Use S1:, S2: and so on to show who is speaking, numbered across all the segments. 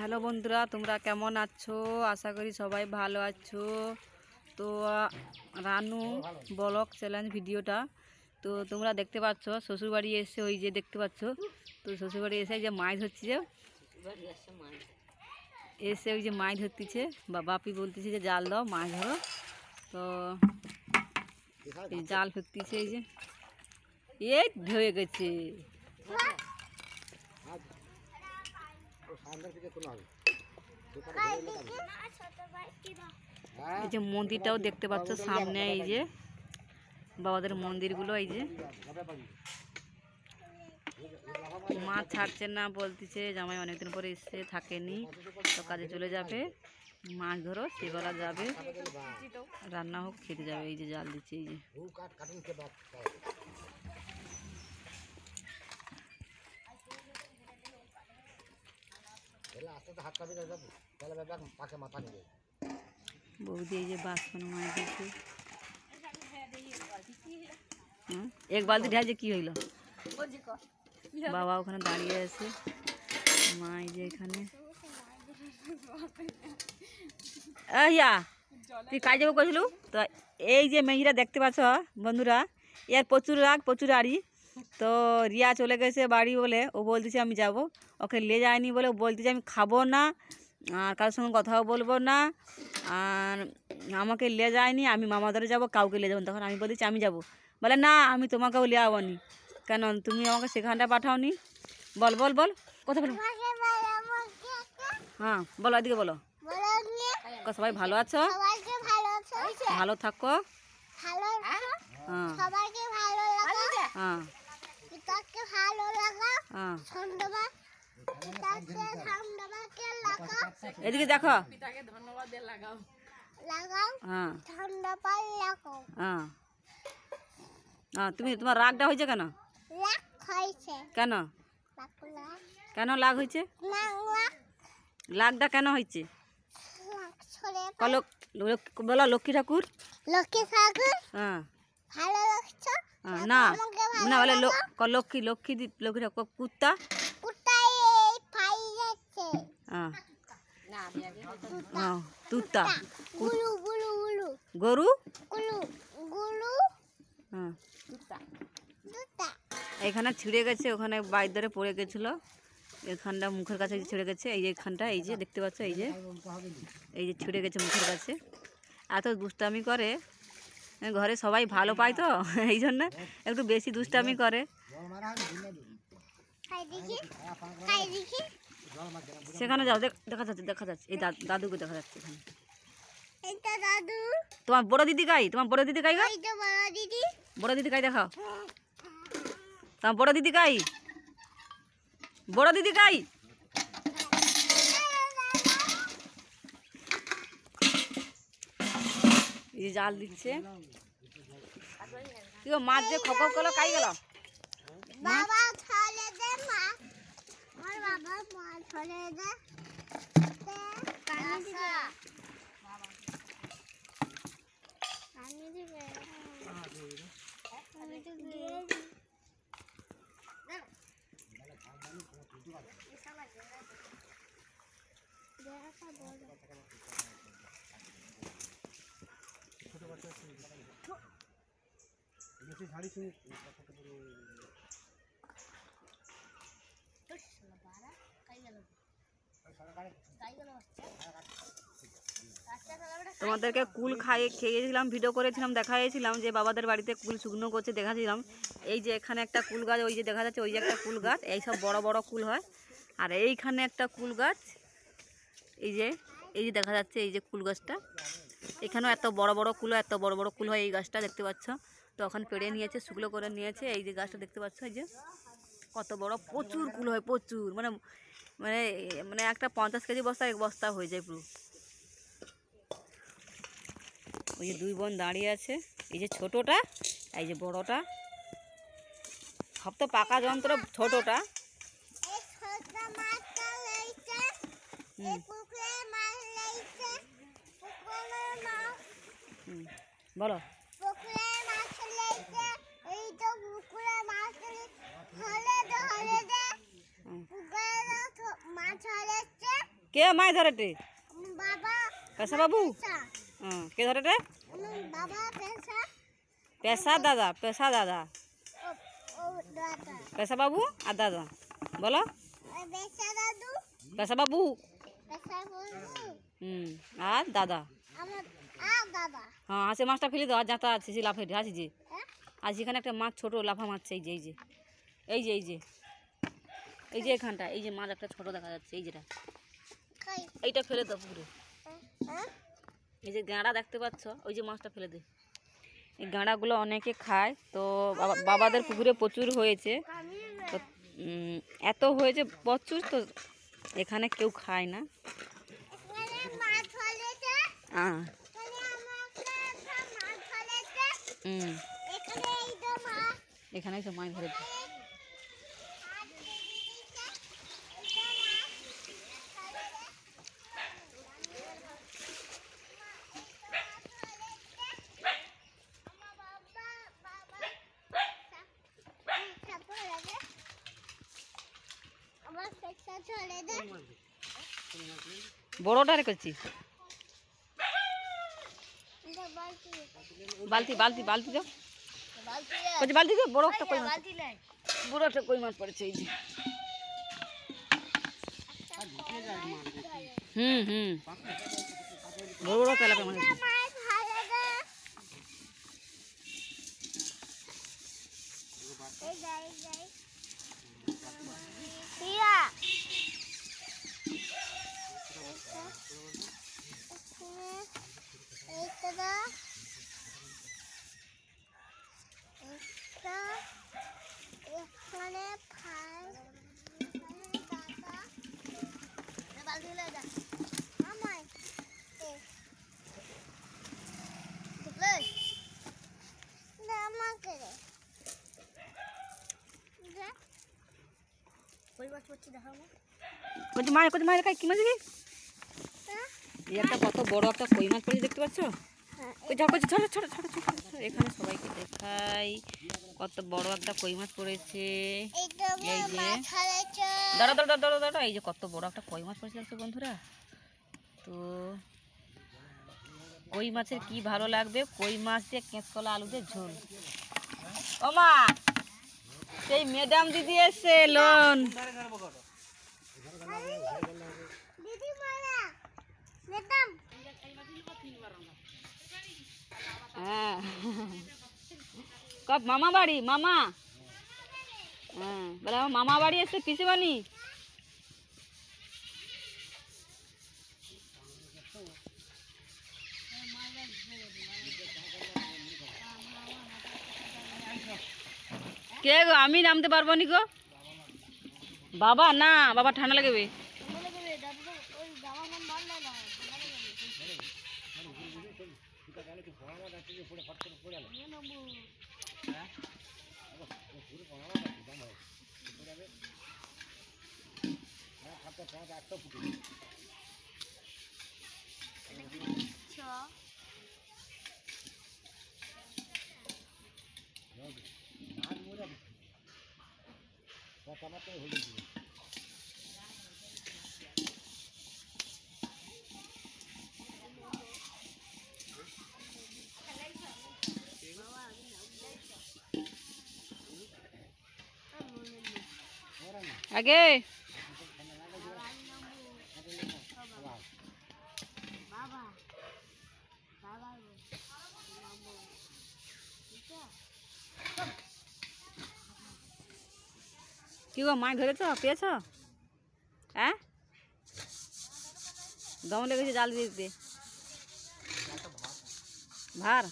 S1: Hello বন্ধুরা, তোমরা কেমন আছো? আশা করি সবাই ভালো আছো। তো রানু ব্লগ চ্যালেঞ্জ ভিডিওটা তো তোমরা দেখতে পাচ্ছ। শ্বশুরবাড়ি এসে ওই যে দেখতে পাচ্ছ, তো শ্বশুরবাড়ি এসে যে মাছ ধরছে, যে এসে ওই যে মাছ ধরতেছে, বা বাপি বলতেছে যে জাল দাও, মাছ ধরো। তো এই জাল ফেকতেছে, এই যে এই ধরে গেছে। এই যে মন্দিরটাও দেখতে পাচ্ছ সামনে, এই যে বাবাদের মন্দিরগুলো, এই যে মাছ ছাড়ছে না, বলতেছে জামাই অনেকদিন পরে এসে থাকেনি, তো কাজে চলে যাবে, মাছ ধরো সেবেলা যাবে, রান্না হোক খেতে যাবে। এই যে জাল দিচ্ছে, এই যে বৌদি এই যে বাসন মাছ দিচ্ছে। এক বালতি ঢালছে, কি হইল? বাবা ওখানে দাঁড়িয়ে আছে, মা এই যে এখানে। ইয়া তুই কাজ যাবো কইছিলু তো। এই যে মেহিরা দেখতে পাচ্ছ বন্ধুরা, এর প্রচুর রাগ, প্রচুর আড়ি। তো রিয়া চলে গেছে বাড়ি বলে, ও বলতেছে আমি যাব, ওকে নিয়ে যায়নি বলে ও বলতেছে আমি খাবো না, আর কারোর সঙ্গে কথাও বলবো না, আর আমাকে নিয়ে যায়নি, আমি মামাদের যাব, কাউকে নিয়ে যাবো। তখন আমি বলতেছি আমি যাব, বলে না আমি তোমাকেও নিয়ে যাবনি। কেন তুমি আমাকে সেখানটা পাঠাওনি? বল বল বল, কথা বলো। হ্যাঁ বলো, এদিকে বলো। সবাই ভালো আছো? ভালো থাকো। এদিকে দেখো, তুমি তোমার রাগটা হয়েছে কেন? কেন কেন রাগ হয়েছে? লাগটা কেন হয়েছে বলো? লক্ষ্মী ঠাকুর, লক্ষ্মী ঠাকুর, হ্যাঁ না না বলে লক্ষ্মী লক্ষ্মী লক্ষ্মী ঠাকুর, কুত্তা তুত্তা, গরু, এখানে ছিঁড়ে গেছে, ওখানে বাইর ধরে পড়ে গেছিল, এখানটা মুখের কাছে ছিঁড়ে গেছে, এই যে এখানটা, এই যে দেখতে পাচ্ছ, এই যে ছিঁড়ে গেছে মুখের কাছে। এত দুষ্টামি করে, ঘরে সবাই ভালো পায় তো এই জন্য একটু বেশি দুষ্টামি করে। সেখানে যাও, দেখা যাচ্ছে, দেখা যাচ্ছে, এই দাদুকে দেখা যাচ্ছে এখানে। তোমার বড় দিদি গাই, তোমার বড় দিদি গাই, বড় দিদি গাই দেখাও, তোমার বড় দিদি গাই, বড় দিদি গাই। এই যে জাল দিচ্ছে, কি মাছ যে খপ খপ করলো, কাই গেল তোমাদেরকে কুল খেয়েছিলাম, ভিডিও করেছিলাম, দেখাইছিলাম যে বাবাদের বাড়িতে কুল শুকনো করছে, দেখাছিলাম। এই যে এখানে একটা কুল গাছ, ওই যে দেখা যাচ্ছে, ওই যে একটা কুল গাছ, এই সব বড় বড় কুল হয়। আর এইখানে একটা কুল গাছ, এই যে দেখা যাচ্ছে, এই যে কুল গাছটা, এখানেও এত বড় বড় কুল, এত বড় বড় কুল হয় এই গাছটা, দেখতে পাচ্ছ। তো ওখানে পেড়ে নিয়েছে, শুকনো করে নিয়েছে, এই যে গাছটা দেখতে পাচ্ছ, এই যে কত বড়, প্রচুর কুল হয়, প্রচুর, মানে মানে মানে একটা 50 কেজি বস্তা, এক বস্তা হয়ে যায় পুরো। ওই যে দুই বোন দাঁড়িয়ে আছে, এই যে ছোটটা, এই যে বড়টা, সব তো পাকা যন্ত্র, ছোটটা। বলো, কে মাছ ধরেটে?
S2: বাবা
S1: পেশা বাবু? কে ধরেটে?
S2: বাবা পেশা
S1: পেশা দাদা, পেশা দাদা,
S2: ও দাদা
S1: পেশা বাবু আর দাদা বলো।
S2: পেশা দাদু
S1: পেশা বাবু
S2: পেশা বন্ধু
S1: আর দাদা।
S2: আমার দাদা
S1: হ্যাঁ হাসে মাছটা ফেলে দাও, আর যাতা আছে সে লাফে হাসি যে।
S2: হ্যাঁ
S1: আজ এখানে একটা মাছ ছোট লাফা মারছে, এই যে এই যে এই যে এই যে এই যে এখানটা এই যে মাছ একটা ছোট দেখা যাচ্ছে, এই যেটা
S2: খাই
S1: এইটা ফেলে দাও পুকুরে।
S2: হ্যাঁ
S1: এই যে গাঁড়া দেখতে পাচ্ছ, ওই যে মাছটা ফেলে দে। এই গাঁড়াগুলো অনেকে খায়, তো বাবাদের পুকুরে প্রচুর হয়েছে, তো এত হয়েছে প্রচুর, তো এখানে কেউ খায় না।
S2: এখানে মাছ ধরেছে
S1: হ্যাঁ
S2: এখানে আমাকে মাছ ধরেছে এখানে এই তো মাছ
S1: এখানে সব মাছ ধরেছে। বড়টা রেখেছি, বালতি বালতি বালতি দাও, বলছি বালতি দাও। বড় একটা কই মাছ, বড় একটা কই মাছ পড়েছে এই যে। বড় বড় তেলাপিয়া মাছ আছে। কচি মাছ, কচি মাছ খাই কি মাছ দেখি? এই একটা কত বড় একটা কই মাছ পড়েছে দেখতে পাচ্ছ? ছোট ছোট ছোট ছোট এখানে সবাইকে দেখাই, কত বড় একটা কই মাছ পড়েছে। এই যে দাঁড়া দাঁড়া দাঁড়া দাঁড়া, এই যে কত বড় একটা কই মাছ পড়েছে দেখছো বন্ধুরা। তো কই মাছের কি ভালো লাগবে, কই মাছ দিয়ে কাঁচকলা আলু দিয়ে ঝোল। ও মা, সেই ম্যাডাম দিদি এসছে লোন। হ্যাঁ কব মামা বাড়ি, মামা হ্যাঁ বলে আমার মামা বাড়ি এসছে পিসে বানি। কে গো, আমি নামতে পারবো নি গো বাবা, না বাবা ঠান্ডা লাগবে। আগে কি গো মাছ ধরেছ, পেয়েছ? হ্যাঁ দম লেগেছে জাল দিয়ে দিতে, ভার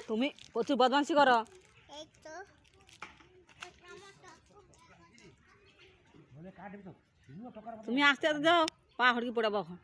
S1: তুমি প্রচুর বদমাশি করো।
S2: এই তো
S1: তুমি আস্তে আস্তে যাও, পা হড়কি পড়াবো এখন।